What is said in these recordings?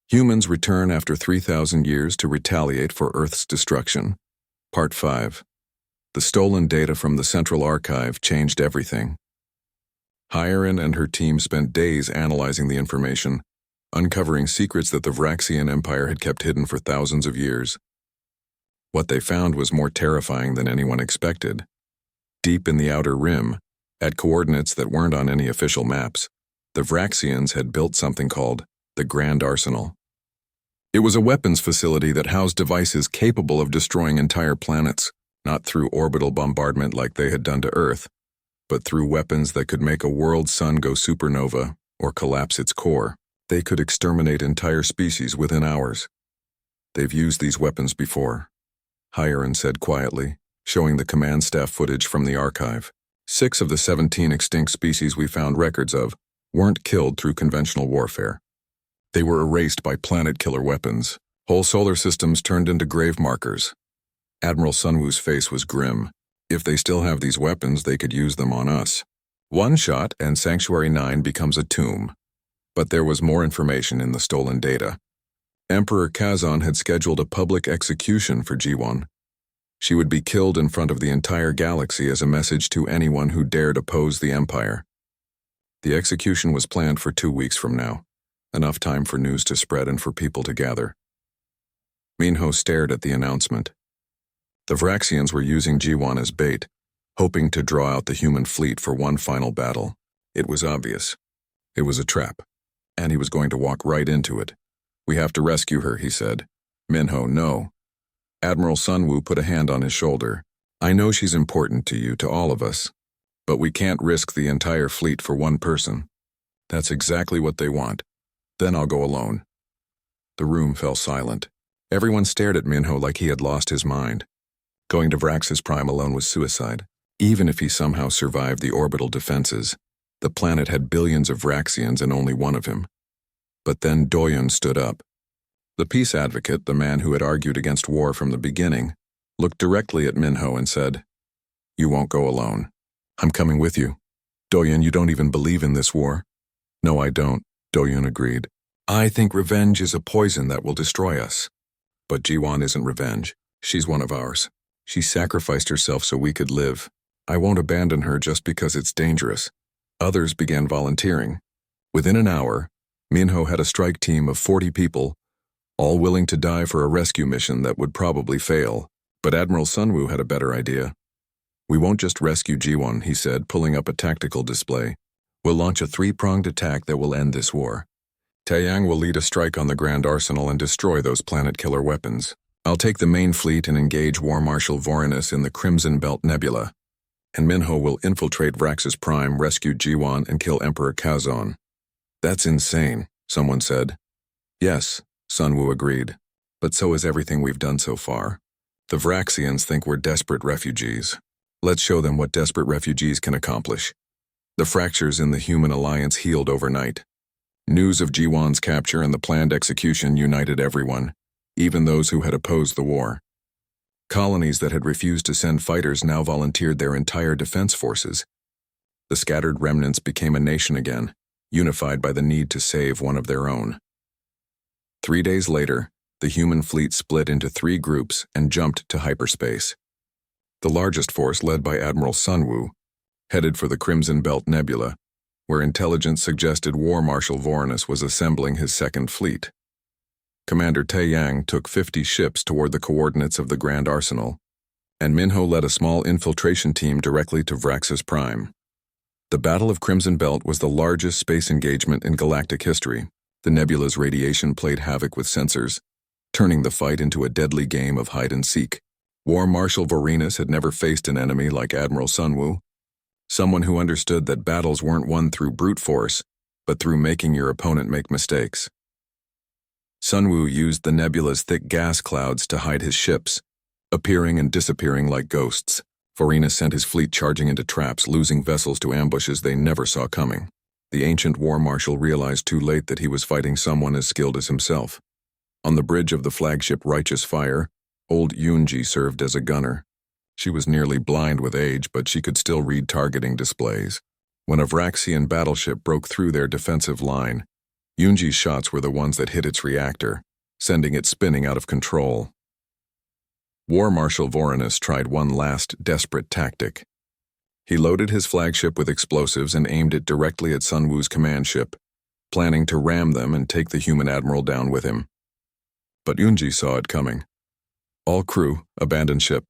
Humans return after 3,000 years to retaliate for Earth's destruction. Part 5. The stolen data from the Central Archive changed everything. Hyarin and her team spent days analyzing the information, uncovering secrets that the Vraxian Empire had kept hidden for thousands of years. What they found was more terrifying than anyone expected. Deep in the Outer Rim, at coordinates that weren't on any official maps, the Vraxians had built something called the Grand Arsenal. It was a weapons facility that housed devices capable of destroying entire planets, not through orbital bombardment like they had done to Earth, but through weapons that could make a world sun go supernova or collapse its core. They could exterminate entire species within hours. They've used these weapons before, Hyarin said quietly, showing the command staff footage from the archive. 6 of the 17 extinct species we found records of weren't killed through conventional warfare. They were erased by planet-killer weapons. Whole solar systems turned into grave markers. Admiral Sunwoo's face was grim. If they still have these weapons, they could use them on us. One shot and Sanctuary 9 becomes a tomb. But there was more information in the stolen data. Emperor Kazan had scheduled a public execution for G1. She would be killed in front of the entire galaxy as a message to anyone who dared oppose the Empire. The execution was planned for 2 weeks from now, enough time for news to spread and for people to gather. Minho stared at the announcement. The Vraxians were using G1 as bait, hoping to draw out the human fleet for one final battle. It was obvious. It was a trap, and he was going to walk right into it. "We have to rescue her," he said. "Minho, no." Admiral Sunwoo put a hand on his shoulder. "I know she's important to you, to all of us, but we can't risk the entire fleet for one person. That's exactly what they want. Then I'll go alone." The room fell silent. Everyone stared at Minho like he had lost his mind. Going to SciFiPrime alone was suicide. Even if he somehow survived the orbital defenses, the planet had billions of Vraxians and only one of him. But then Doyon stood up. The peace advocate, the man who had argued against war from the beginning, looked directly at Minho and said, "You won't go alone. I'm coming with you. Doyon, you don't even believe in this war." "No, I don't," Doyon agreed. "I think revenge is a poison that will destroy us." "But G1 isn't revenge. She's one of ours. She sacrificed herself so we could live. I won't abandon her just because it's dangerous." Others began volunteering. Within an hour, Minho had a strike team of 40 people, all willing to die for a rescue mission that would probably fail. But Admiral Sunwoo had a better idea. "We won't just rescue G1, he said, pulling up a tactical display. "We'll launch a 3-pronged attack that will end this war. Taeyang will lead a strike on the Grand Arsenal and destroy those planet-killer weapons. I'll take the main fleet and engage War Marshal Vorenus in the Crimson Belt Nebula. And Minho will infiltrate SciFiPrime, rescue G1, and kill Emperor Kazan." "That's insane," someone said. "Yes," Sunwoo agreed. "But so is everything we've done so far. The Vraxians think we're desperate refugees. Let's show them what desperate refugees can accomplish." The fractures in the human alliance healed overnight. News of G1's capture and the planned execution united everyone, even those who had opposed the war. Colonies that had refused to send fighters now volunteered their entire defense forces. The scattered remnants became a nation again, unified by the need to save one of their own. 3 days later, the human fleet split into 3 groups and jumped to hyperspace. The largest force, led by Admiral Sunwoo, headed for the Crimson Belt Nebula, where intelligence suggested War Marshal Vorenus was assembling his 2nd fleet. Commander Taeyang took 50 ships toward the coordinates of the Grand Arsenal, and Minho led a small infiltration team directly to SciFiPrime. The Battle of Crimson Belt was the largest space engagement in galactic history. The nebula's radiation played havoc with sensors, turning the fight into a deadly game of hide-and-seek. War Marshal Vorenus had never faced an enemy like Admiral Sunwoo, someone who understood that battles weren't won through brute force, but through making your opponent make mistakes. Sunwoo used the nebula's thick gas clouds to hide his ships, appearing and disappearing like ghosts. Vorenus sent his fleet charging into traps, losing vessels to ambushes they never saw coming. The ancient war marshal realized too late that he was fighting someone as skilled as himself. On the bridge of the flagship Righteous Fire, old Yoonji served as a gunner. She was nearly blind with age, but she could still read targeting displays. When a Vraxian battleship broke through their defensive line, Yunji's shots were the ones that hit its reactor, sending it spinning out of control. War Marshal Vorenus tried one last, desperate tactic. He loaded his flagship with explosives and aimed it directly at Sun Wu's command ship, planning to ram them and take the human admiral down with him. But Yunji saw it coming. "All crew, abandon ship,"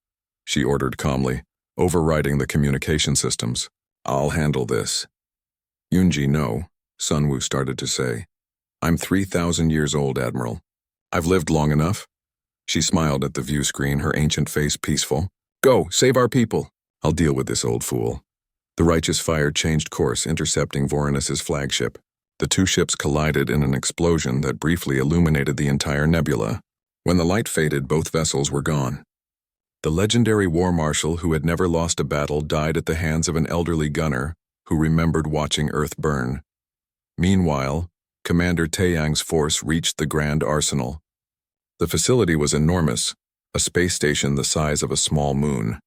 she ordered calmly, overriding the communication systems. "I'll handle this." "Yunji, no," Sun Wu started to say. "I'm 3,000 years old, Admiral. I've lived long enough." She smiled at the view screen, her ancient face peaceful. "Go, save our people." "I'll deal with this old fool." The Righteous Fire changed course, intercepting Vorenus's flagship. The two ships collided in an explosion that briefly illuminated the entire nebula. When the light faded, both vessels were gone. The legendary war marshal who had never lost a battle died at the hands of an elderly gunner who remembered watching Earth burn. Meanwhile, Commander Taeyang's force reached the Grand Arsenal. The facility was enormous, a space station the size of a small moon.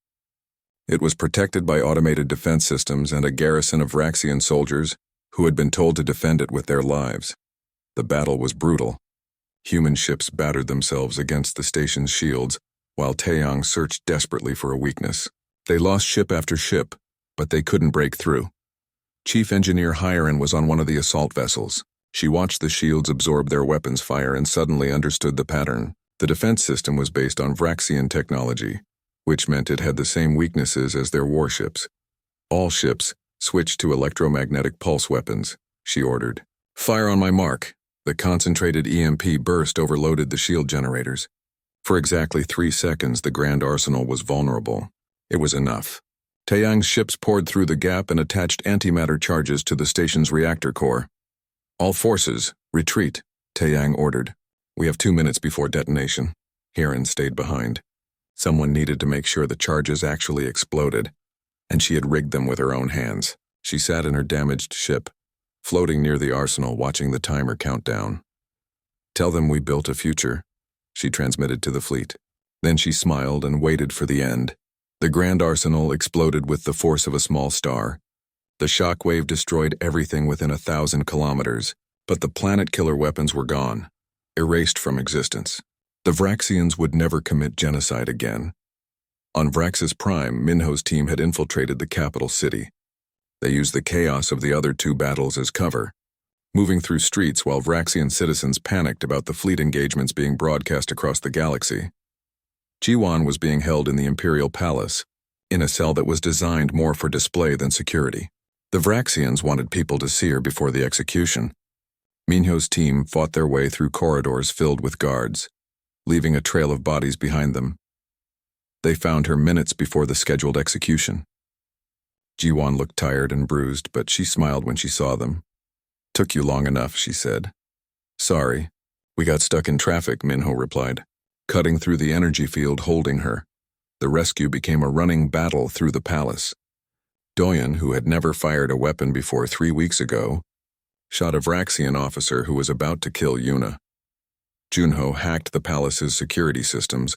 It was protected by automated defense systems and a garrison of Vraxian soldiers who had been told to defend it with their lives. The battle was brutal. Human ships battered themselves against the station's shields, while Taeyang searched desperately for a weakness. They lost ship after ship, but they couldn't break through. Chief Engineer Hyerin was on one of the assault vessels. She watched the shields absorb their weapons fire and suddenly understood the pattern. The defense system was based on Vraxian technology, which meant it had the same weaknesses as their warships. "All ships, switch to electromagnetic pulse weapons," she ordered. "Fire on my mark." The concentrated EMP burst overloaded the shield generators. For exactly 3 seconds, the Grand Arsenal was vulnerable. It was enough. Taeyang's ships poured through the gap and attached antimatter charges to the station's reactor core. "All forces, retreat," Taeyang ordered. "We have 2 minutes before detonation." Hyerin stayed behind. Someone needed to make sure the charges actually exploded, and she had rigged them with her own hands. She sat in her damaged ship, floating near the arsenal, watching the timer count down. "Tell them we built a future," she transmitted to the fleet. Then she smiled and waited for the end. The Grand Arsenal exploded with the force of a small star. The shockwave destroyed everything within 1,000 kilometers, but the planet-killer weapons were gone, erased from existence. The Vraxians would never commit genocide again. On Vraxis Prime, Minho's team had infiltrated the capital city. They used the chaos of the other 2 battles as cover, moving through streets while Vraxian citizens panicked about the fleet engagements being broadcast across the galaxy. Jiwan was being held in the Imperial Palace, in a cell that was designed more for display than security. The Vraxians wanted people to see her before the execution. Minho's team fought their way through corridors filled with guards, leaving a trail of bodies behind them. They found her minutes before the scheduled execution. Jiwan looked tired and bruised, but she smiled when she saw them. "Took you long enough," she said. "Sorry. We got stuck in traffic," Minho replied, cutting through the energy field holding her. The rescue became a running battle through the palace. Doyen, who had never fired a weapon before 3 weeks ago, shot a Vraxian officer who was about to kill Yuna. Junho hacked the palace's security systems,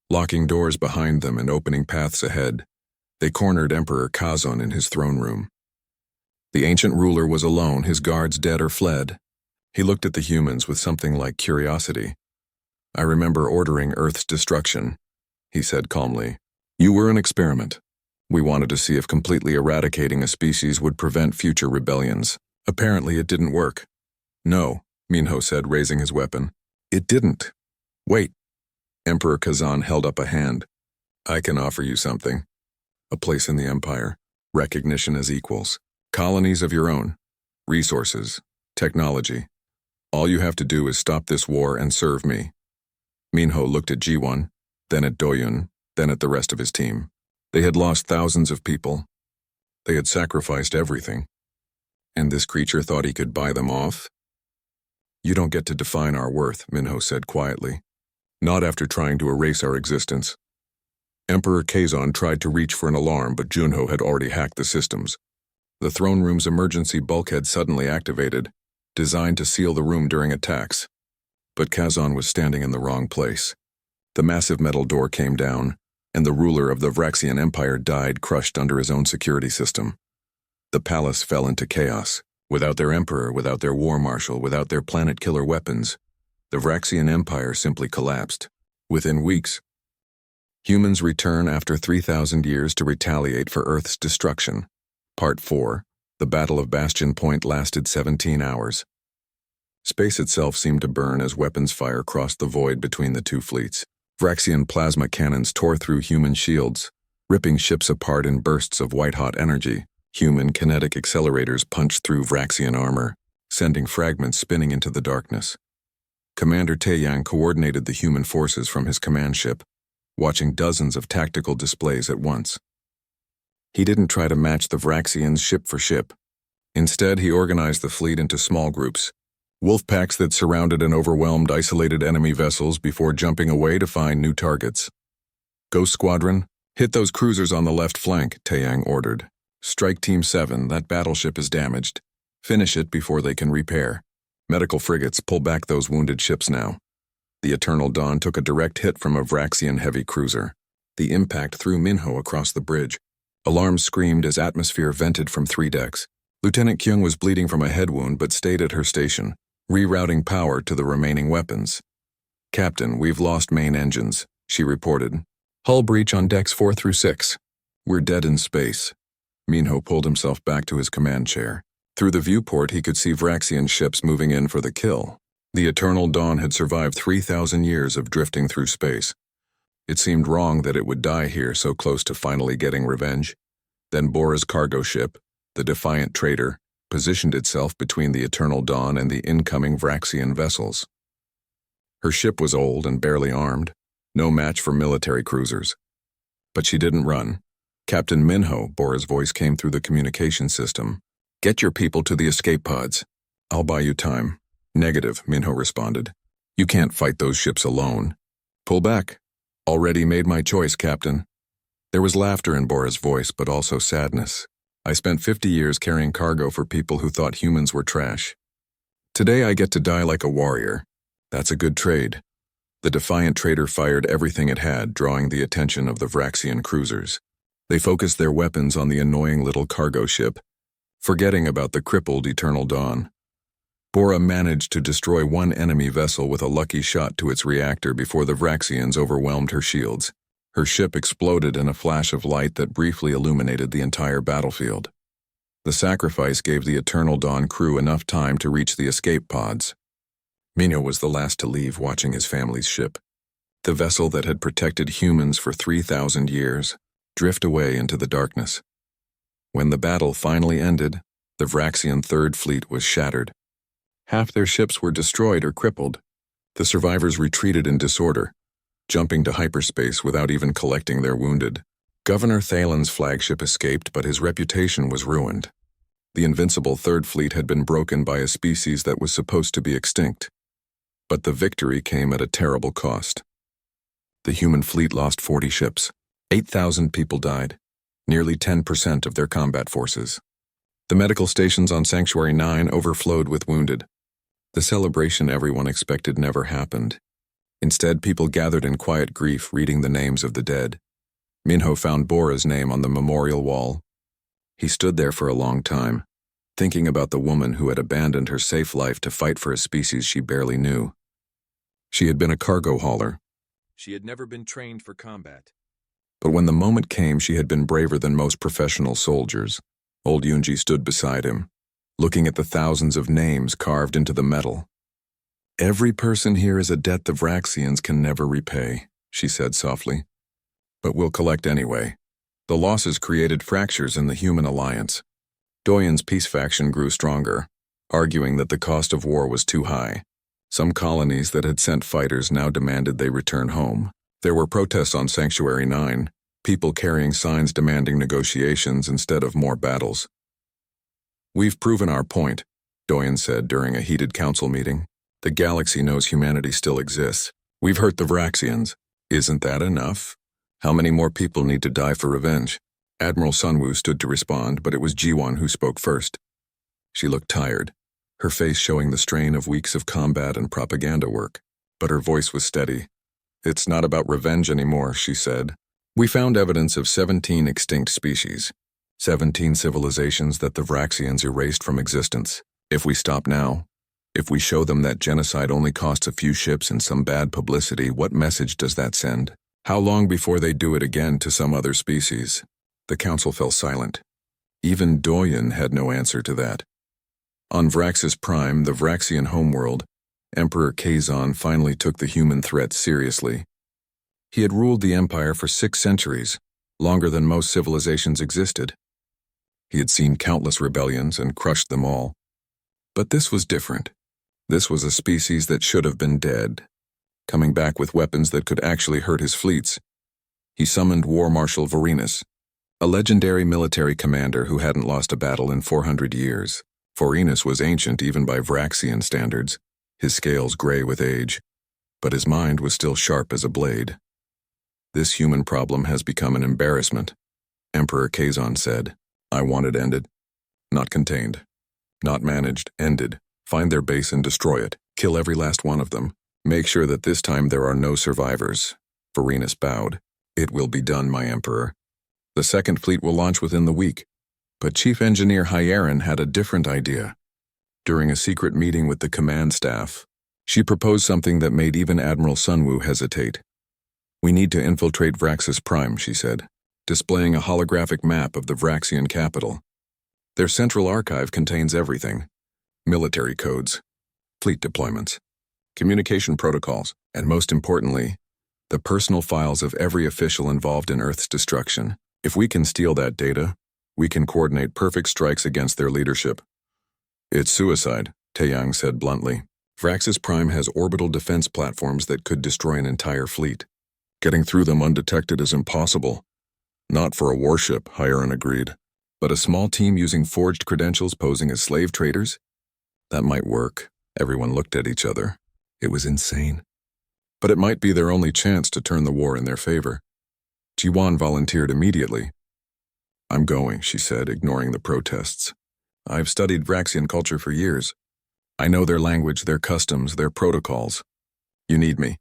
locking doors behind them and opening paths ahead. They cornered Emperor Kazon in his throne room. The ancient ruler was alone, his guards dead or fled. He looked at the humans with something like curiosity. "I remember ordering Earth's destruction," he said calmly. "You were an experiment. We wanted to see if completely eradicating a species would prevent future rebellions. Apparently it didn't work." "No," Minho said, raising his weapon. "It didn't. Wait." Emperor Kazan held up a hand. "I can offer you something. A place in the Empire, recognition as equals, colonies of your own, resources, technology. All you have to do is stop this war and serve me." Minho looked at Jiwon, then at Doyun, then at the rest of his team. They had lost thousands of people. They had sacrificed everything. And this creature thought he could buy them off? "You don't get to define our worth," Minho said quietly. "Not after trying to erase our existence." Emperor Kazon tried to reach for an alarm, but Junho had already hacked the systems. The throne room's emergency bulkhead suddenly activated, designed to seal the room during attacks. But Kazon was standing in the wrong place. The massive metal door came down, and the ruler of the Vraxian Empire died crushed under his own security system. The palace fell into chaos. Without their emperor, without their war marshal, without their planet-killer weapons, the Vraxian Empire simply collapsed. Within weeks, humans return after 3,000 years to retaliate for Earth's destruction. Part 4. The Battle of Bastion Point lasted 17 hours. Space itself seemed to burn as weapons fire crossed the void between the two fleets. Vraxian plasma cannons tore through human shields, ripping ships apart in bursts of white-hot energy. Human kinetic accelerators punched through Vraxian armor, sending fragments spinning into the darkness. Commander Taeyang coordinated the human forces from his command ship, watching dozens of tactical displays at once. He didn't try to match the Vraxians ship for ship. Instead, he organized the fleet into small groups, wolf packs that surrounded and overwhelmed isolated enemy vessels before jumping away to find new targets. Ghost Squadron, hit those cruisers on the left flank, Taeyang ordered. Strike Team 7, that battleship is damaged. Finish it before they can repair. Medical frigates, pull back those wounded ships now. The Eternal Dawn took a direct hit from a Vraxian heavy cruiser. The impact threw Minho across the bridge. Alarms screamed as atmosphere vented from 3 decks. Lieutenant Kyung was bleeding from a head wound but stayed at her station, rerouting power to the remaining weapons. Captain, we've lost main engines, she reported. Hull breach on decks 4 through 6. We're dead in space. Minho pulled himself back to his command chair. Through the viewport, he could see Vraxian ships moving in for the kill. The Eternal Dawn had survived 3,000 years of drifting through space. It seemed wrong that it would die here so close to finally getting revenge. Then Bora's cargo ship, the Defiant Trader, positioned itself between the Eternal Dawn and the incoming Vraxian vessels. Her ship was old and barely armed, no match for military cruisers. But she didn't run. Captain Minho, Bora's voice came through the communication system. Get your people to the escape pods. I'll buy you time. Negative, Minho responded. You can't fight those ships alone. Pull back. Already made my choice, Captain. There was laughter in Bora's voice, but also sadness. I spent 50 years carrying cargo for people who thought humans were trash. Today I get to die like a warrior. That's a good trade. The Defiant Trader fired everything it had, drawing the attention of the Vraxian cruisers. They focused their weapons on the annoying little cargo ship, forgetting about the crippled Eternal Dawn. Bora managed to destroy one enemy vessel with a lucky shot to its reactor before the Vraxians overwhelmed her shields. Her ship exploded in a flash of light that briefly illuminated the entire battlefield. The sacrifice gave the Eternal Dawn crew enough time to reach the escape pods. Minho was the last to leave, watching his family's ship, the vessel that had protected humans for 3,000 years, drift away into the darkness. When the battle finally ended, the Vraxian Third Fleet was shattered. Half their ships were destroyed or crippled. The survivors retreated in disorder, jumping to hyperspace without even collecting their wounded. Governor Thalen's flagship escaped, but his reputation was ruined. The invincible Third Fleet had been broken by a species that was supposed to be extinct. But the victory came at a terrible cost. The human fleet lost 40 ships. 8,000 people died, nearly 10% of their combat forces. The medical stations on Sanctuary 9 overflowed with wounded. The celebration everyone expected never happened. Instead, people gathered in quiet grief, reading the names of the dead. Minho found Bora's name on the memorial wall. He stood there for a long time, thinking about the woman who had abandoned her safe life to fight for a species she barely knew. She had been a cargo hauler. She had never been trained for combat. But when the moment came, she had been braver than most professional soldiers. Old Yunji stood beside him, looking at the thousands of names carved into the metal. Every person here is a debt the Vraxians can never repay, she said softly. But we'll collect anyway. The losses created fractures in the human alliance. Doyen's peace faction grew stronger, arguing that the cost of war was too high. Some colonies that had sent fighters now demanded they return home. There were protests on Sanctuary 9, people carrying signs demanding negotiations instead of more battles. We've proven our point, Doyen said during a heated council meeting. The galaxy knows humanity still exists. We've hurt the Vraxians. Isn't that enough? How many more people need to die for revenge? Admiral Sunwoo stood to respond, but it was Jiwon who spoke first. She looked tired, her face showing the strain of weeks of combat and propaganda work, but her voice was steady. It's not about revenge anymore, she said. We found evidence of 17 extinct species. 17 civilizations that the Vraxians erased from existence. If we stop now, if we show them that genocide only costs a few ships and some bad publicity, what message does that send? How long before they do it again to some other species? The council fell silent. Even Doyen had no answer to that. On HFY, the Vraxian homeworld, Emperor Kazon finally took the human threat seriously. He had ruled the empire for 6 centuries, longer than most civilizations existed. He had seen countless rebellions and crushed them all. But this was different. This was a species that should have been dead, coming back with weapons that could actually hurt his fleets. He summoned War Marshal Vorenus, a legendary military commander who hadn't lost a battle in 400 years. Vorenus was ancient even by Vraxian standards, his scales gray with age, but his mind was still sharp as a blade. This human problem has become an embarrassment, Emperor Kazon said. I want it ended. Not contained. Not managed, ended. Find their base and destroy it. Kill every last one of them. Make sure that this time there are no survivors. Vorenus bowed. It will be done, my emperor. The second fleet will launch within the week. But Chief Engineer Hyeron had a different idea. During a secret meeting with the command staff, she proposed something that made even Admiral Sunwoo hesitate. We need to infiltrate HFY, she said, displaying a holographic map of the Vraxian capital. Their central archive contains everything: military codes, fleet deployments, communication protocols, and most importantly, the personal files of every official involved in Earth's destruction. If we can steal that data, we can coordinate perfect strikes against their leadership. It's suicide, Taeyang said bluntly. HFY has orbital defense platforms that could destroy an entire fleet. Getting through them undetected is impossible. Not for a warship, Hyeron agreed. But a small team using forged credentials posing as slave traders? That might work. Everyone looked at each other. It was insane. But it might be their only chance to turn the war in their favor. Jiwan volunteered immediately. I'm going, she said, ignoring the protests. I've studied Vraxian culture for years. I know their language, their customs, their protocols. You need me.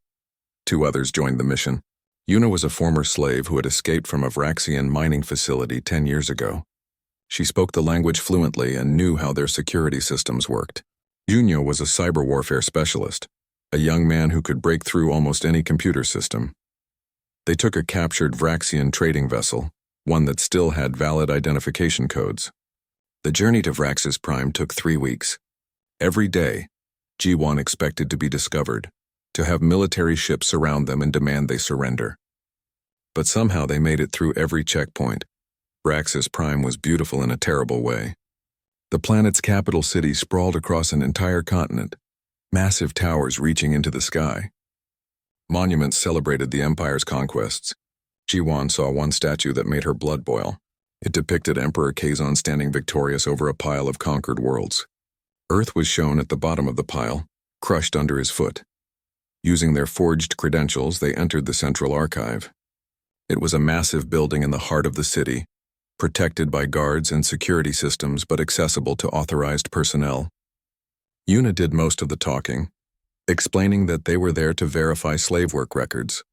2 others joined the mission. Yuna was a former slave who had escaped from a Vraxian mining facility 10 years ago. She spoke the language fluently and knew how their security systems worked. Junyo was a cyber warfare specialist, a young man who could break through almost any computer system. They took a captured Vraxian trading vessel, one that still had valid identification codes. The journey to HFY took 3 weeks. Every day, Jiwan expected to be discovered, to have military ships surround them and demand they surrender. But somehow they made it through every checkpoint. HFY was beautiful in a terrible way. The planet's capital city sprawled across an entire continent, massive towers reaching into the sky. Monuments celebrated the Empire's conquests. Jiwan saw one statue that made her blood boil. It depicted Emperor Kazon standing victorious over a pile of conquered worlds. Earth was shown at the bottom of the pile, crushed under his foot. Using their forged credentials, they entered the central archive. It was a massive building in the heart of the city, protected by guards and security systems but accessible to authorized personnel. Yuna did most of the talking, explaining that they were there to verify slave work records.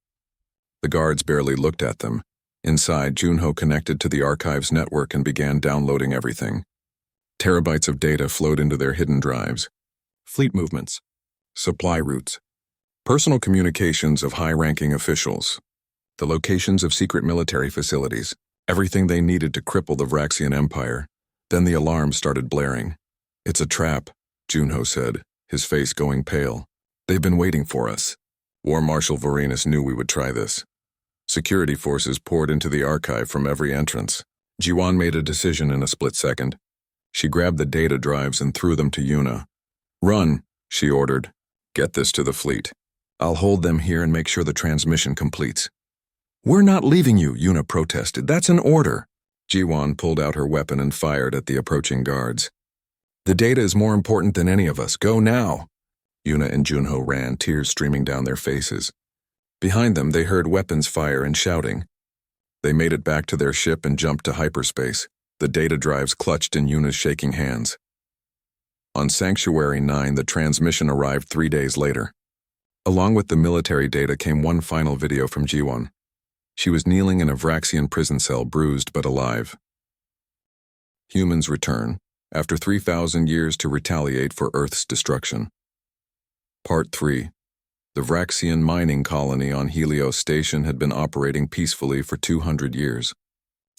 The guards barely looked at them. Inside, Junho connected to the archive's network and began downloading everything. Terabytes of data flowed into their hidden drives. Fleet movements, supply routes, personal communications of high-ranking officials, the locations of secret military facilities, everything they needed to cripple the Vraxian Empire. Then the alarm started blaring. It's a trap, Junho said, his face going pale. They've been waiting for us. War Marshal Vorenus knew we would try this. Security forces poured into the archive from every entrance. Jiwan made a decision in a split second. She grabbed the data drives and threw them to Yuna. Run, she ordered. Get this to the fleet. I'll hold them here and make sure the transmission completes. We're not leaving you, Yuna protested. That's an order. Jiwan pulled out her weapon and fired at the approaching guards. The data is more important than any of us. Go now. Yuna and Junho ran, tears streaming down their faces. Behind them, they heard weapons fire and shouting. They made it back to their ship and jumped to hyperspace, the data drives clutched in Yuna's shaking hands. On Sanctuary 9, the transmission arrived 3 days later. Along with the military data came one final video from Jiwan. She was kneeling in a Vraxian prison cell, bruised but alive. Humans return, after 3,000 years to retaliate for Earth's destruction. Part 3. The Vraxian mining colony on Helios Station had been operating peacefully for 200 years.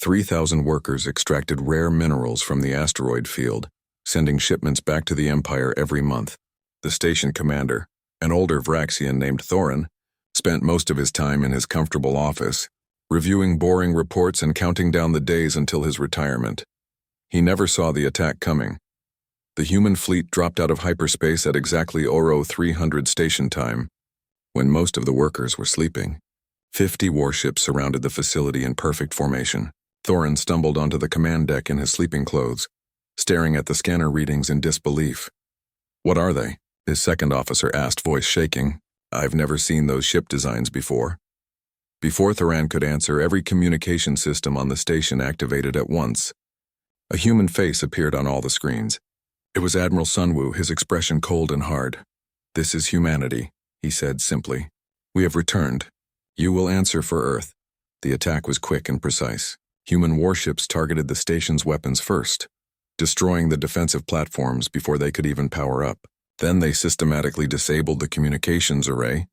3,000 workers extracted rare minerals from the asteroid field, sending shipments back to the Empire every month. The station commander, an older Vraxian named Thorin, spent most of his time in his comfortable office, reviewing boring reports and counting down the days until his retirement. He never saw the attack coming. The human fleet dropped out of hyperspace at exactly Oro 300 station time, when most of the workers were sleeping. 50 warships surrounded the facility in perfect formation. Thorin stumbled onto the command deck in his sleeping clothes, staring at the scanner readings in disbelief. "What are they?" his second officer asked, voice shaking. "I've never seen those ship designs before." Before Thorin could answer, every communication system on the station activated at once. A human face appeared on all the screens. It was Admiral Sunwoo, his expression cold and hard. "This is humanity," he said simply. "We have returned. You will answer for Earth." The attack was quick and precise. Human warships targeted the station's weapons first, destroying the defensive platforms before they could even power up. Then they systematically disabled the communications array,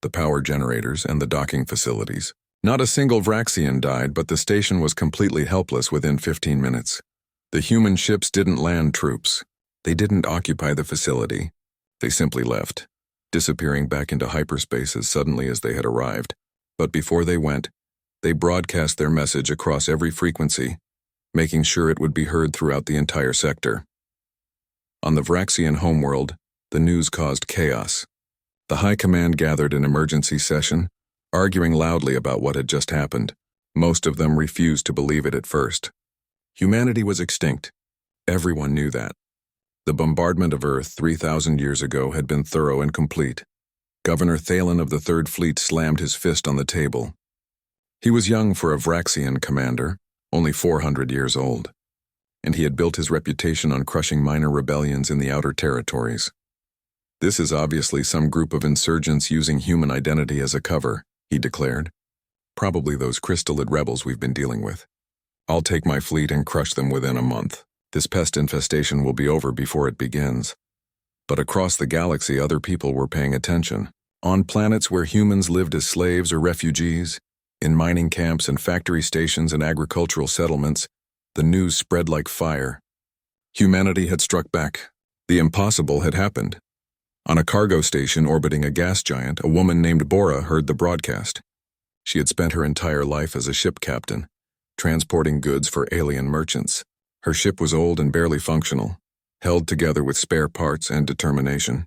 the power generators, and the docking facilities. Not a single Vraxian died, but the station was completely helpless within 15 minutes. The human ships didn't land troops. They didn't occupy the facility. They simply left, disappearing back into hyperspace as suddenly as they had arrived. But before they went, they broadcast their message across every frequency, making sure it would be heard throughout the entire sector. On the Vraxian homeworld, the news caused chaos. The High Command gathered an emergency session, arguing loudly about what had just happened. Most of them refused to believe it at first. Humanity was extinct. Everyone knew that. The bombardment of Earth 3,000 years ago had been thorough and complete. Governor Thalen of the Third Fleet slammed his fist on the table. He was young for a Vraxian commander, only 400 years old, and he had built his reputation on crushing minor rebellions in the outer territories. "This is obviously some group of insurgents using human identity as a cover," he declared. "Probably those crystallid rebels we've been dealing with. I'll take my fleet and crush them within a month. This pest infestation will be over before it begins." But across the galaxy, other people were paying attention. On planets where humans lived as slaves or refugees, in mining camps and factory stations and agricultural settlements, the news spread like fire. Humanity had struck back. The impossible had happened. On a cargo station orbiting a gas giant, a woman named Bora heard the broadcast. She had spent her entire life as a ship captain, transporting goods for alien merchants. Her ship was old and barely functional, held together with spare parts and determination.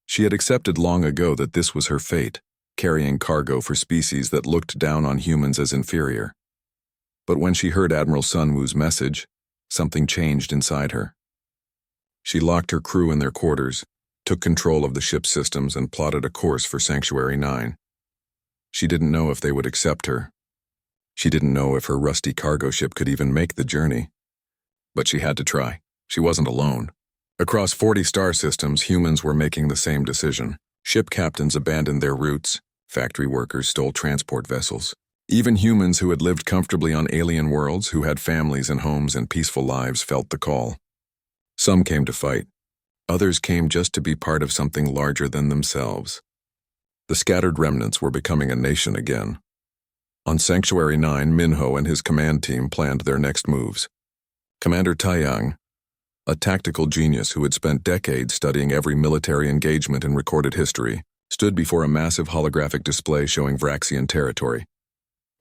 She had accepted long ago that this was her fate, carrying cargo for species that looked down on humans as inferior. But when she heard Admiral Sunwoo's message, something changed inside her. She locked her crew in their quarters, took control of the ship's systems, and plotted a course for Sanctuary 9. She didn't know if they would accept her. She didn't know if her rusty cargo ship could even make the journey. But she had to try. She wasn't alone. Across 40 star systems, humans were making the same decision. Ship captains abandoned their routes. Factory workers stole transport vessels. Even humans who had lived comfortably on alien worlds, who had families and homes and peaceful lives, felt the call. Some came to fight. Others came just to be part of something larger than themselves. The scattered remnants were becoming a nation again. On Sanctuary 9, Minho and his command team planned their next moves. Commander Taiyang, a tactical genius who had spent decades studying every military engagement in recorded history, stood before a massive holographic display showing Vraxian territory.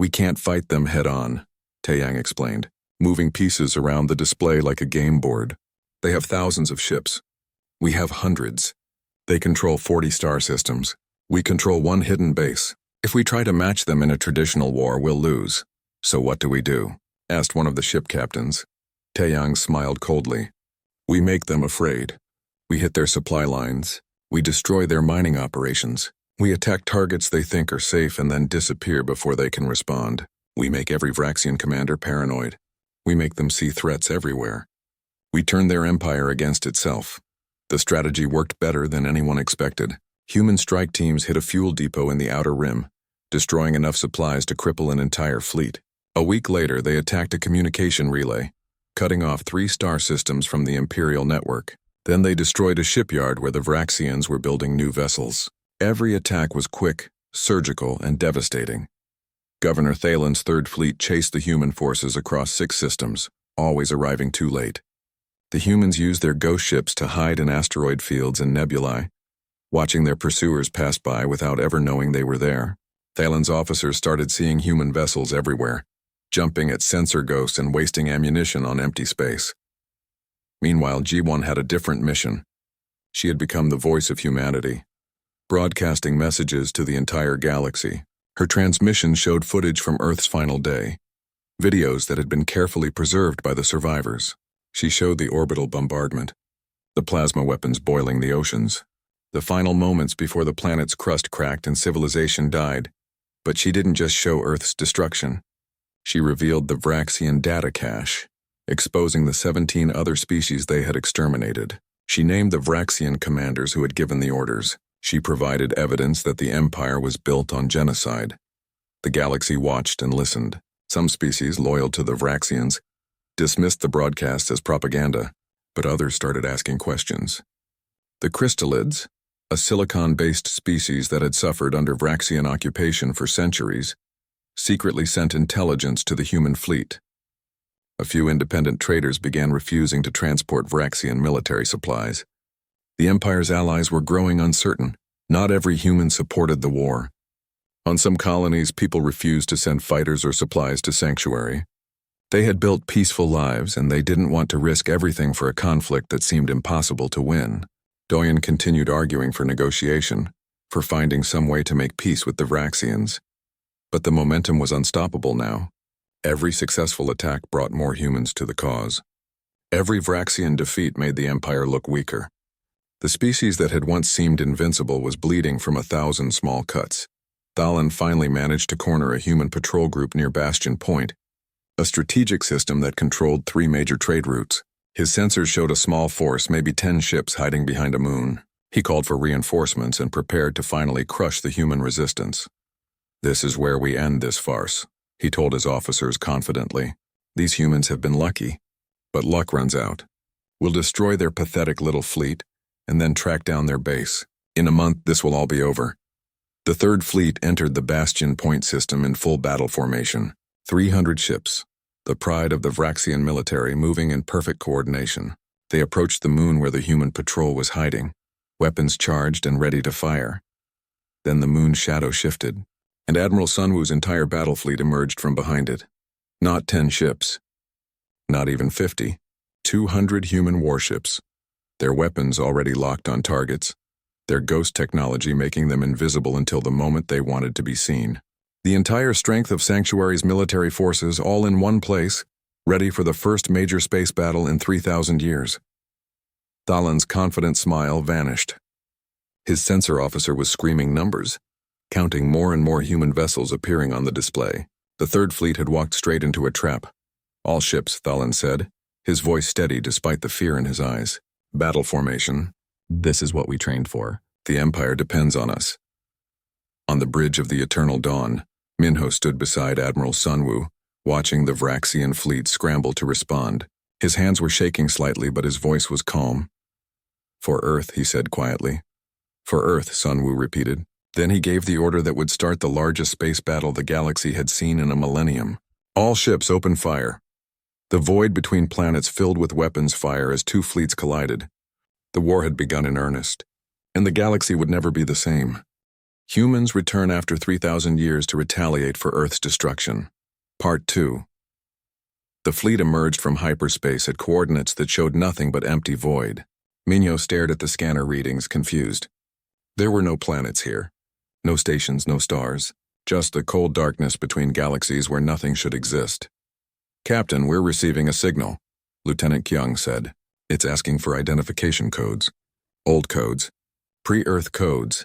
"We can't fight them head-on," Taiyang explained, moving pieces around the display like a game board. "They have thousands of ships. We have hundreds. They control 40 star systems. We control one hidden base. If we try to match them in a traditional war, we'll lose. So what do we do?" asked one of the ship captains. Taiyang smiled coldly. "We make them afraid. We hit their supply lines. We destroy their mining operations. We attack targets they think are safe and then disappear before they can respond. We make every Vraxian commander paranoid. We make them see threats everywhere. We turn their empire against itself." The strategy worked better than anyone expected. Human strike teams hit a fuel depot in the Outer Rim, destroying enough supplies to cripple an entire fleet. A week later, they attacked a communication relay. cutting off 3 star systems from the Imperial network. Then they destroyed a shipyard where the Vraxians were building new vessels. Every attack was quick, surgical, and devastating. Governor Thalen's Third Fleet chased the human forces across 6 systems, always arriving too late. The humans used their ghost ships to hide in asteroid fields and nebulae, watching their pursuers pass by without ever knowing they were there. Thalen's officers started seeing human vessels everywhere, jumping at sensor ghosts and wasting ammunition on empty space. Meanwhile, G1 had a different mission. She had become the voice of humanity, broadcasting messages to the entire galaxy. Her transmission showed footage from Earth's final day, videos that had been carefully preserved by the survivors. She showed the orbital bombardment, the plasma weapons boiling the oceans, the final moments before the planet's crust cracked and civilization died. But she didn't just show Earth's destruction. She revealed the Vraxian data cache, exposing the 17 other species they had exterminated. She named the Vraxian commanders who had given the orders. She provided evidence that the Empire was built on genocide. The galaxy watched and listened. Some species, loyal to the Vraxians, dismissed the broadcast as propaganda, but others started asking questions. The Crystallids, a silicon-based species that had suffered under Vraxian occupation for centuries, secretly sent intelligence to the human fleet. A few independent traders began refusing to transport Vraxian military supplies. The Empire's allies were growing uncertain. Not every human supported the war. On some colonies, people refused to send fighters or supplies to Sanctuary. They had built peaceful lives, and they didn't want to risk everything for a conflict that seemed impossible to win. Doyen continued arguing for negotiation, for finding some way to make peace with the Vraxians. But the momentum was unstoppable now. Every successful attack brought more humans to the cause. Every Vraxian defeat made the Empire look weaker. The species that had once seemed invincible was bleeding from 1,000 small cuts. Thalen finally managed to corner a human patrol group near Bastion Point, a strategic system that controlled 3 major trade routes. His sensors showed a small force, maybe 10 ships hiding behind a moon. He called for reinforcements and prepared to finally crush the human resistance. "This is where we end this farce," he told his officers confidently. "These humans have been lucky, but luck runs out. We'll destroy their pathetic little fleet, and then track down their base. In a month, this will all be over." The Third Fleet entered the Bastion Point system in full battle formation. 300 ships, the pride of the Vraxian military, moving in perfect coordination. They approached the moon where the human patrol was hiding, weapons charged and ready to fire. Then the moon's shadow shifted, and Admiral Sunwoo's entire battle fleet emerged from behind it. Not 10 ships, not even 50, 200 human warships. Their weapons already locked on targets, their ghost technology making them invisible until the moment they wanted to be seen. The entire strength of Sanctuary's military forces all in one place, ready for the first major space battle in 3,000 years. Thalen's confident smile vanished. His sensor officer was screaming numbers, counting more and more human vessels appearing on the display. The Third Fleet had walked straight into a trap. "All ships," Thalen said, his voice steady despite the fear in his eyes. "Battle formation. This is what we trained for. The Empire depends on us." On the bridge of the Eternal Dawn, Minho stood beside Admiral Sunwoo, watching the Vraxian fleet scramble to respond. His hands were shaking slightly, but his voice was calm. "For Earth," he said quietly. "For Earth," Sunwoo repeated. Then he gave the order that would start the largest space battle the galaxy had seen in a millennium. "All ships open fire." The void between planets filled with weapons fire as 2 fleets collided. The war had begun in earnest, and the galaxy would never be the same. Humans return after 3,000 years to retaliate for Earth's destruction. Part 2. The fleet emerged from hyperspace at coordinates that showed nothing but empty void. Minho stared at the scanner readings, confused. There were no planets here. No stations, no stars. Just the cold darkness between galaxies where nothing should exist. "Captain, we're receiving a signal," Lieutenant Kyung said. "It's asking for identification codes. Old codes. Pre-Earth codes."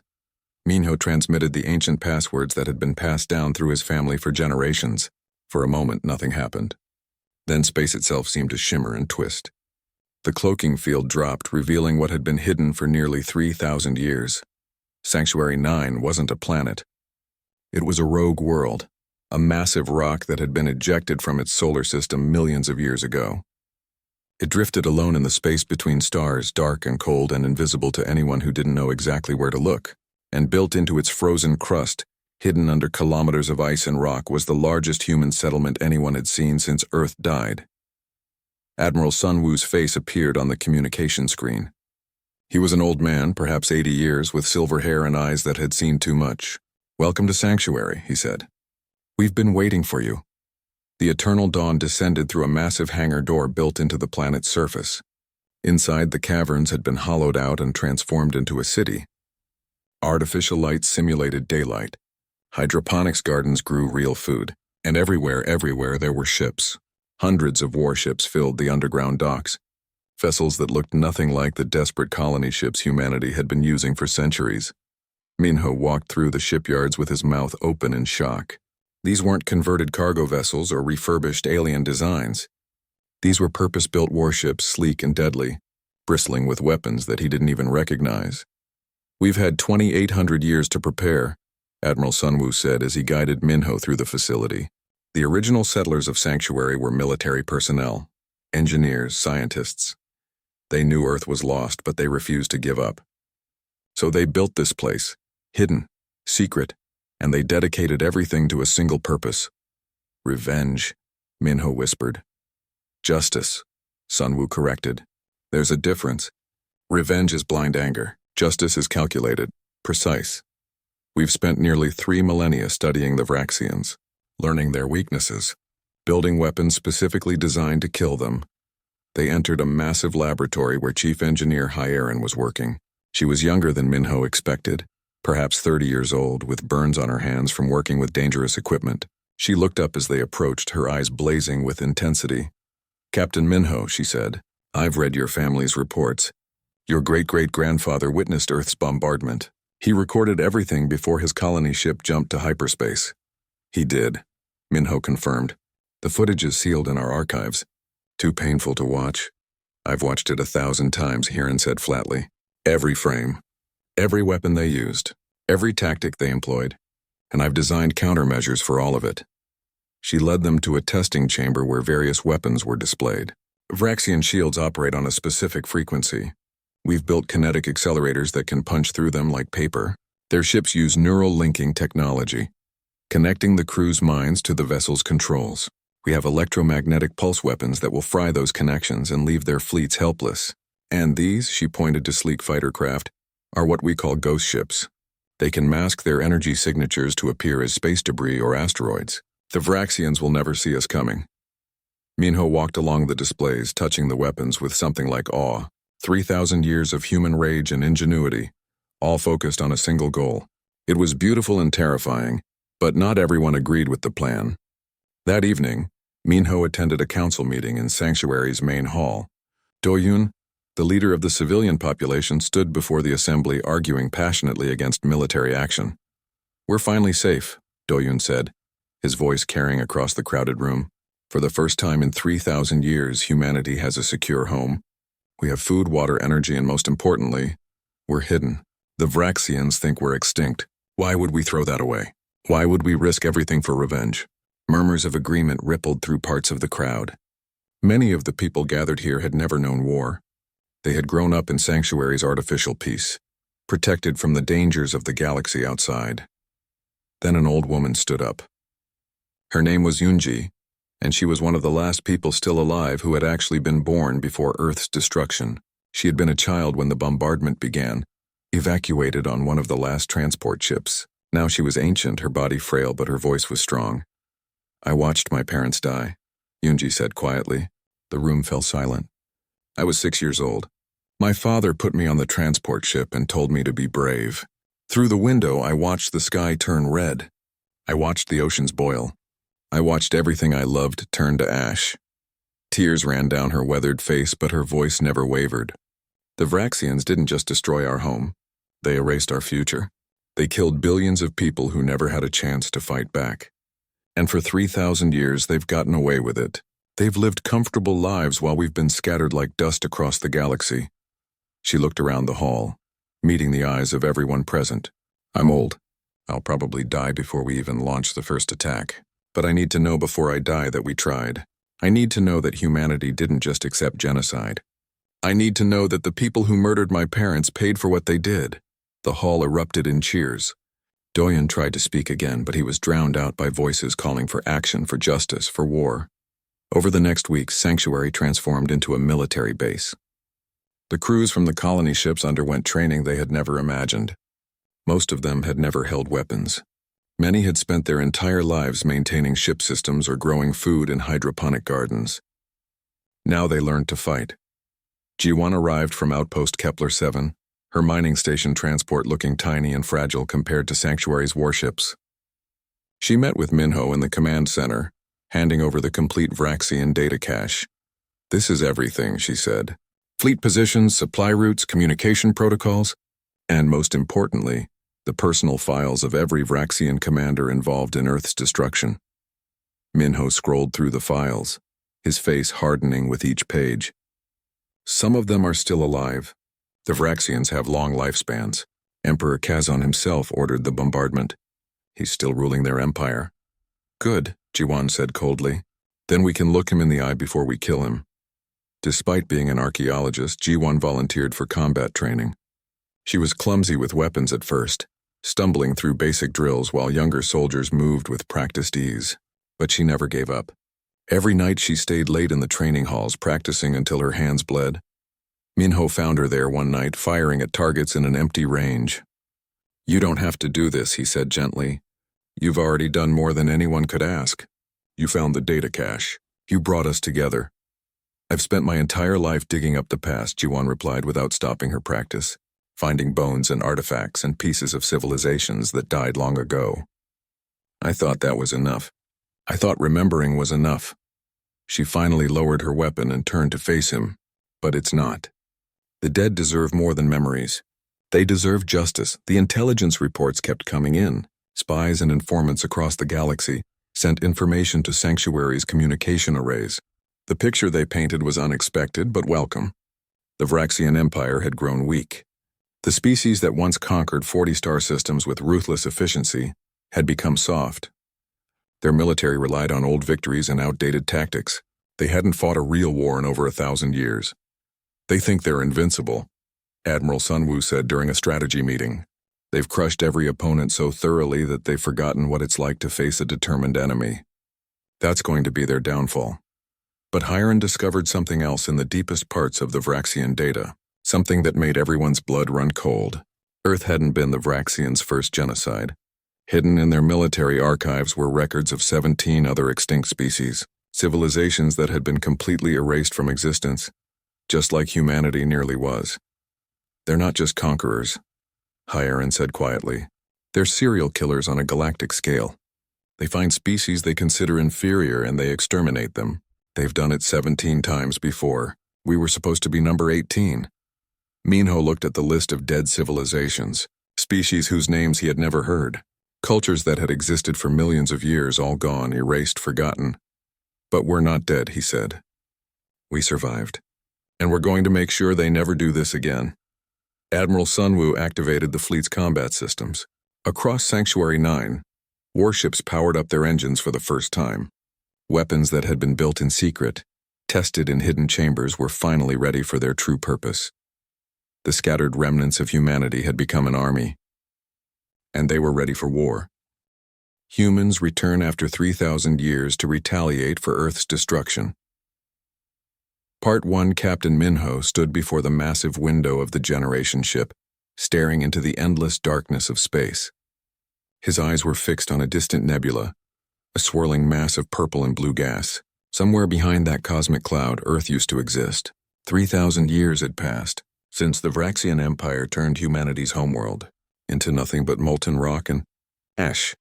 Minho transmitted the ancient passwords that had been passed down through his family for generations. For a moment, nothing happened. Then space itself seemed to shimmer and twist. The cloaking field dropped, revealing what had been hidden for nearly 3,000 years. Sanctuary 9 wasn't a planet. It was a rogue world, a massive rock that had been ejected from its solar system millions of years ago. It drifted alone in the space between stars, dark and cold and invisible to anyone who didn't know exactly where to look. And built into its frozen crust, hidden under kilometers of ice and rock, was the largest human settlement anyone had seen since Earth died. Admiral Sun Wu's face appeared on the communication screen. He was an old man, perhaps 80 years, with silver hair and eyes that had seen too much. "Welcome to Sanctuary," he said. "We've been waiting for you." The eternal dawn descended through a massive hangar door built into the planet's surface. Inside, the caverns had been hollowed out and transformed into a city. Artificial lights simulated daylight. Hydroponics gardens grew real food. And everywhere there were ships. Hundreds of warships filled the underground docks. Vessels that looked nothing like the desperate colony ships humanity had been using for centuries. Minho walked through the shipyards with his mouth open in shock. These weren't converted cargo vessels or refurbished alien designs. These were purpose-built warships, sleek and deadly, bristling with weapons that he didn't even recognize. "We've had 2,800 years to prepare," Admiral Sun Wu said as he guided Minho through the facility. The original settlers of Sanctuary were military personnel, engineers, scientists. They knew Earth was lost, but they refused to give up. So they built this place, hidden, secret, and they dedicated everything to a single purpose. "Revenge," Minho whispered. "Justice," Sun Wu corrected. "There's a difference. Revenge is blind anger. Justice is calculated, precise. We've spent nearly 3 millennia studying the Vraxians, learning their weaknesses, building weapons specifically designed to kill them." They entered a massive laboratory where Chief Engineer Hyerin was working. She was younger than Minho expected, perhaps 30 years old, with burns on her hands from working with dangerous equipment. She looked up as they approached, her eyes blazing with intensity. "Captain Minho," she said, "I've read your family's reports. Your great-great-grandfather witnessed Earth's bombardment. He recorded everything before his colony ship jumped to hyperspace." "He did," Minho confirmed. "The footage is sealed in our archives. Too painful to watch." "I've watched it 1,000 times," Hyerin said flatly. "Every frame. Every weapon they used. Every tactic they employed. And I've designed countermeasures for all of it." She led them to a testing chamber where various weapons were displayed. "Vraxian shields operate on a specific frequency. We've built kinetic accelerators that can punch through them like paper. Their ships use neural linking technology, connecting the crew's minds to the vessel's controls. We have electromagnetic pulse weapons that will fry those connections and leave their fleets helpless. And these," she pointed to sleek fighter craft, "are what we call ghost ships. They can mask their energy signatures to appear as space debris or asteroids. The Vraxians will never see us coming." Minho walked along the displays, touching the weapons with something like awe. 3,000 years of human rage and ingenuity, all focused on a single goal. It was beautiful and terrifying, but not everyone agreed with the plan. That evening, Minho attended a council meeting in Sanctuary's main hall. Do-Yun, the leader of the civilian population, stood before the assembly arguing passionately against military action. "We're finally safe," Do-Yun said, his voice carrying across the crowded room. "For the first time in 3,000 years, humanity has a secure home. We have food, water, energy, and most importantly, we're hidden. The Vraxians think we're extinct. Why would we throw that away? Why would we risk everything for revenge?" Murmurs of agreement rippled through parts of the crowd. Many of the people gathered here had never known war. They had grown up in Sanctuary's artificial peace, protected from the dangers of the galaxy outside. Then an old woman stood up. Her name was Yunji, and she was one of the last people still alive who had actually been born before Earth's destruction. She had been a child when the bombardment began, evacuated on one of the last transport ships. Now she was ancient, her body frail, but her voice was strong. "I watched my parents die," Yunji said quietly. The room fell silent. "I was 6 years old. My father put me on the transport ship and told me to be brave. Through the window, I watched the sky turn red. I watched the oceans boil. I watched everything I loved turn to ash." Tears ran down her weathered face, but her voice never wavered. "The Vraxians didn't just destroy our home. They erased our future. They killed billions of people who never had a chance to fight back. And for 3,000 years, they've gotten away with it. They've lived comfortable lives while we've been scattered like dust across the galaxy." She looked around the hall, meeting the eyes of everyone present. "I'm old. I'll probably die before we even launch the first attack. But I need to know before I die that we tried. I need to know that humanity didn't just accept genocide. I need to know that the people who murdered my parents paid for what they did. The hall erupted in cheers. Doyen tried to speak again, but he was drowned out by voices calling for action, for justice, for war. Over the next week, Sanctuary transformed into a military base. The crews from the colony ships underwent training they had never imagined. Most of them had never held weapons. Many had spent their entire lives maintaining ship systems or growing food in hydroponic gardens. Now they learned to fight. Ji-1 arrived from Outpost Kepler 7, her mining station transport looking tiny and fragile compared to Sanctuary's warships. She met with Minho in the command center, handing over the complete Vraxian data cache. "This is everything," she said. "Fleet positions, supply routes, communication protocols, and most importantly, the personal files of every Vraxian commander involved in Earth's destruction." Minho scrolled through the files, his face hardening with each page. "Some of them are still alive. The Vraxians have long lifespans. Emperor Kazon himself ordered the bombardment. He's still ruling their empire." "Good," Ji-1 said coldly. "Then we can look him in the eye before we kill him." Despite being an archaeologist, Ji-1 volunteered for combat training. She was clumsy with weapons at first, stumbling through basic drills while younger soldiers moved with practiced ease. But she never gave up. Every night she stayed late in the training halls, practicing until her hands bled. Minho found her there one night, firing at targets in an empty range. "You don't have to do this," he said gently. "You've already done more than anyone could ask. You found the data cache. You brought us together." "I've spent my entire life digging up the past," Ji-1 replied without stopping her practice, finding bones and artifacts and pieces of civilizations that died long ago. "I thought that was enough. I thought remembering was enough." She finally lowered her weapon and turned to face him, but it's not. The dead deserve more than memories. They deserve justice. The intelligence reports kept coming in. Spies and informants across the galaxy sent information to Sanctuary's communication arrays. The picture they painted was unexpected but welcome. The Vraxian Empire had grown weak. The species that once conquered 40 star systems with ruthless efficiency had become soft. Their military relied on old victories and outdated tactics. They hadn't fought a real war in over 1,000 years. "They think they're invincible," Admiral Sunwoo said during a strategy meeting. "They've crushed every opponent so thoroughly that they've forgotten what it's like to face a determined enemy. That's going to be their downfall." But Hiron discovered something else in the deepest parts of the Vraxian data, something that made everyone's blood run cold. Earth hadn't been the Vraxians' first genocide. Hidden in their military archives were records of 17 other extinct species, civilizations that had been completely erased from existence, just like humanity nearly was. "They're not just conquerors," Hiron said quietly. "They're serial killers on a galactic scale. They find species they consider inferior and they exterminate them. They've done it 17 times before. We were supposed to be number 18. Minho looked at the list of dead civilizations, species whose names he had never heard, cultures that had existed for millions of years, all gone, erased, forgotten. "But we're not dead," he said. "We survived. And we're going to make sure they never do this again." Admiral Sunwoo activated the fleet's combat systems. Across Sanctuary 9, warships powered up their engines for the first time. Weapons that had been built in secret, tested in hidden chambers, were finally ready for their true purpose. The scattered remnants of humanity had become an army, and they were ready for war. Humans return after 3,000 years to retaliate for Earth's destruction. Part 1. Captain Minho stood before the massive window of the generation ship, staring into the endless darkness of space. His eyes were fixed on a distant nebula, a swirling mass of purple and blue gas. Somewhere behind that cosmic cloud, Earth used to exist. 3,000 years had passed since the Vraxian Empire turned humanity's homeworld into nothing but molten rock and ash.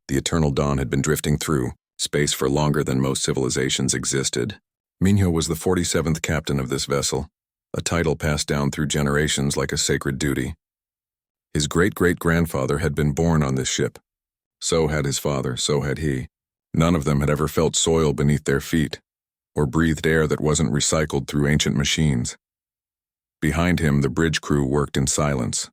The eternal dawn had been drifting through space for longer than most civilizations existed. Minho was the 47th captain of this vessel, a title passed down through generations like a sacred duty. His great-great-grandfather had been born on this ship. So had his father, so had he. None of them had ever felt soil beneath their feet, or breathed air that wasn't recycled through ancient machines. Behind him, the bridge crew worked in silence.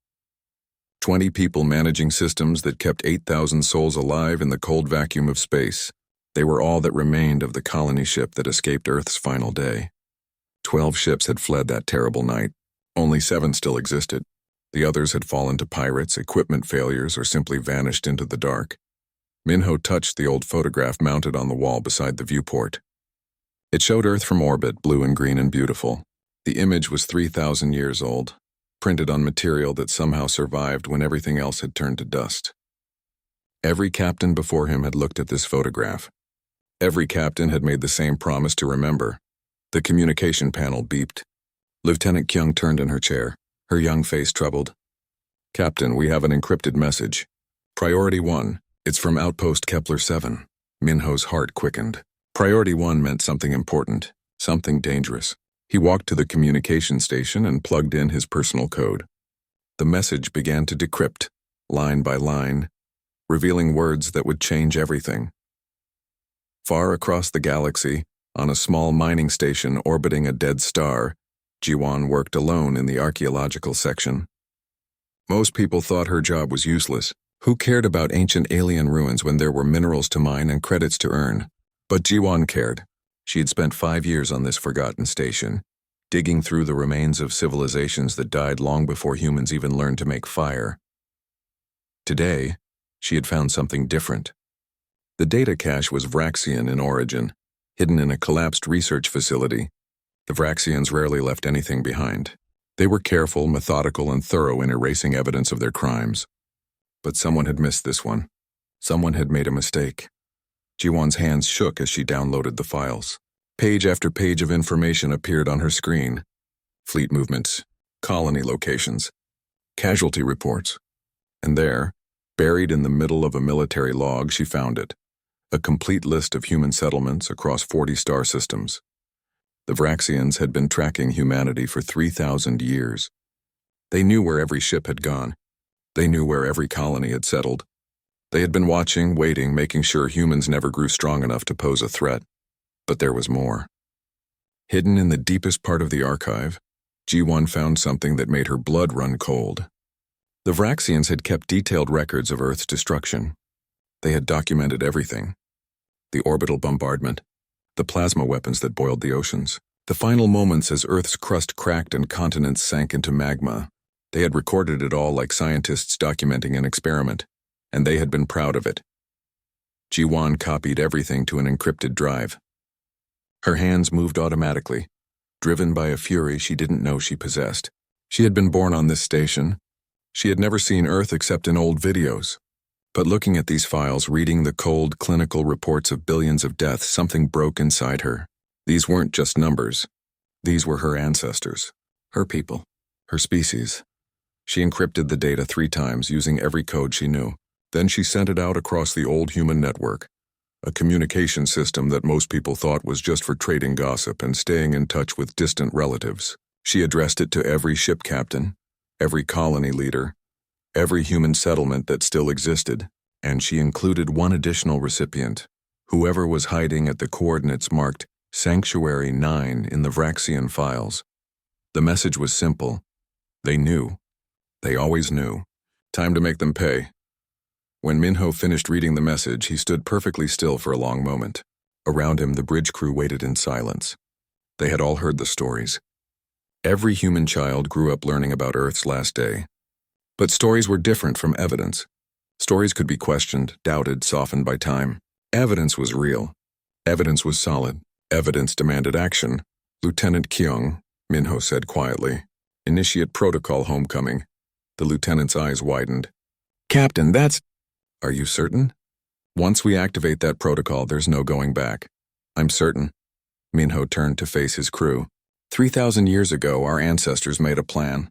20 people managing systems that kept 8,000 souls alive in the cold vacuum of space. They were all that remained of the colony ship that escaped Earth's final day. 12 ships had fled that terrible night. Only 7 still existed. The others had fallen to pirates, equipment failures, or simply vanished into the dark. Minho touched the old photograph mounted on the wall beside the viewport. It showed Earth from orbit, blue and green and beautiful. The image was 3,000 years old, printed on material that somehow survived when everything else had turned to dust. Every captain before him had looked at this photograph. Every captain had made the same promise to remember. The communication panel beeped. Lieutenant Kyung turned in her chair, her young face troubled. "Captain, we have an encrypted message. Priority 1, it's from Outpost Kepler 7. Minho's heart quickened. Priority 1 meant something important, something dangerous. He walked to the communication station and plugged in his personal code. The message began to decrypt, line by line, revealing words that would change everything. Far across the galaxy, on a small mining station orbiting a dead star, Jiwon worked alone in the archaeological section. Most people thought her job was useless. Who cared about ancient alien ruins when there were minerals to mine and credits to earn? But Jiwon cared. She had spent 5 years on this forgotten station, digging through the remains of civilizations that died long before humans even learned to make fire. Today, she had found something different. The data cache was Vraxian in origin, hidden in a collapsed research facility. The Vraxians rarely left anything behind. They were careful, methodical, and thorough in erasing evidence of their crimes. But someone had missed this one. Someone had made a mistake. Jiwon's hands shook as she downloaded the files. Page after page of information appeared on her screen. Fleet movements, colony locations, casualty reports. And there, buried in the middle of a military log, she found it. A complete list of human settlements across 40 star systems. The Vraxians had been tracking humanity for 3,000 years. They knew where every ship had gone. They knew where every colony had settled. They had been watching, waiting, making sure humans never grew strong enough to pose a threat. But there was more. Hidden in the deepest part of the archive, G1 found something that made her blood run cold. The Vraxians had kept detailed records of Earth's destruction. They had documented everything. The orbital bombardment, the plasma weapons that boiled the oceans, the final moments as Earth's crust cracked and continents sank into magma. They had recorded it all like scientists documenting an experiment, and they had been proud of it. Jiwon copied everything to an encrypted drive. Her hands moved automatically, driven by a fury she didn't know she possessed. She had been born on this station. She had never seen Earth except in old videos. But looking at these files, reading the cold, clinical reports of billions of deaths, something broke inside her. These weren't just numbers. These were her ancestors, her people, her species. She encrypted the data 3 times using every code she knew. Then she sent it out across the old human network, a communication system that most people thought was just for trading gossip and staying in touch with distant relatives. She addressed it to every ship captain, every colony leader, every human settlement that still existed, and she included one additional recipient, whoever was hiding at the coordinates marked Sanctuary 9 in the Vraxian files. The message was simple. They knew. They always knew. Time to make them pay. When Minho finished reading the message, he stood perfectly still for a long moment. Around him, the bridge crew waited in silence. They had all heard the stories. Every human child grew up learning about Earth's last day. But stories were different from evidence. Stories could be questioned, doubted, softened by time. Evidence was real. Evidence was solid. Evidence demanded action. Lieutenant Kyung, Minho said quietly. Initiate protocol homecoming. The lieutenant's eyes widened. Captain, that's... Are you certain? Once we activate that protocol, there's no going back. I'm certain. Minho turned to face his crew. 3,000 years ago, our ancestors made a plan.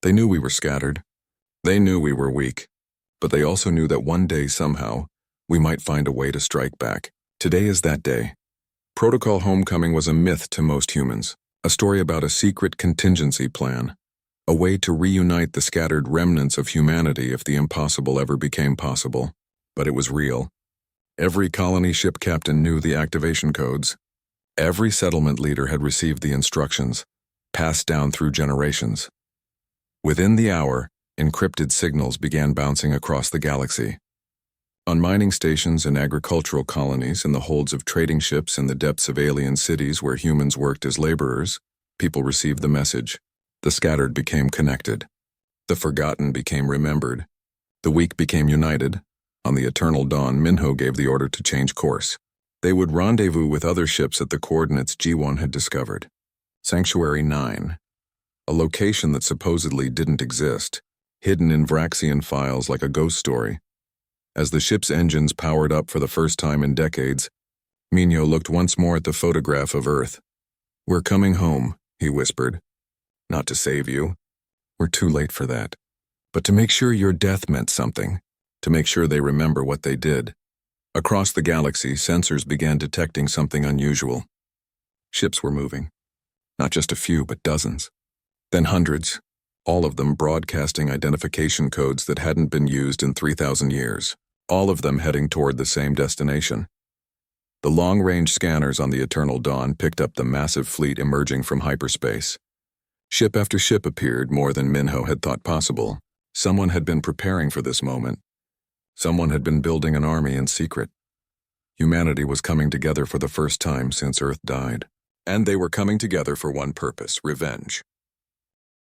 They knew we were scattered. They knew we were weak. But they also knew that one day, somehow, we might find a way to strike back. Today is that day. Protocol Homecoming was a myth to most humans, a story about a secret contingency plan, a way to reunite the scattered remnants of humanity if the impossible ever became possible. But it was real. Every colony ship captain knew the activation codes. Every settlement leader had received the instructions, passed down through generations. Within the hour, encrypted signals began bouncing across the galaxy. On mining stations and agricultural colonies, in the holds of trading ships and the depths of alien cities where humans worked as laborers, people received the message. The scattered became connected. The forgotten became remembered. The weak became united. On the eternal dawn, Minho gave the order to change course. They would rendezvous with other ships at the coordinates G1 had discovered. Sanctuary 9, a location that supposedly didn't exist, hidden in Vraxian files like a ghost story. As the ship's engines powered up for the first time in decades, Minho looked once more at the photograph of Earth. "We're coming home," he whispered. "Not to save you. We're too late for that. But to make sure your death meant something, to make sure they remember what they did." Across the galaxy, sensors began detecting something unusual. Ships were moving. Not just a few, but dozens. Then hundreds, all of them broadcasting identification codes that hadn't been used in 3,000 years. All of them heading toward the same destination. The long-range scanners on the Eternal Dawn picked up the massive fleet emerging from hyperspace. Ship after ship appeared, more than Minho had thought possible. Someone had been preparing for this moment. Someone had been building an army in secret. Humanity was coming together for the first time since Earth died. And they were coming together for one purpose: revenge.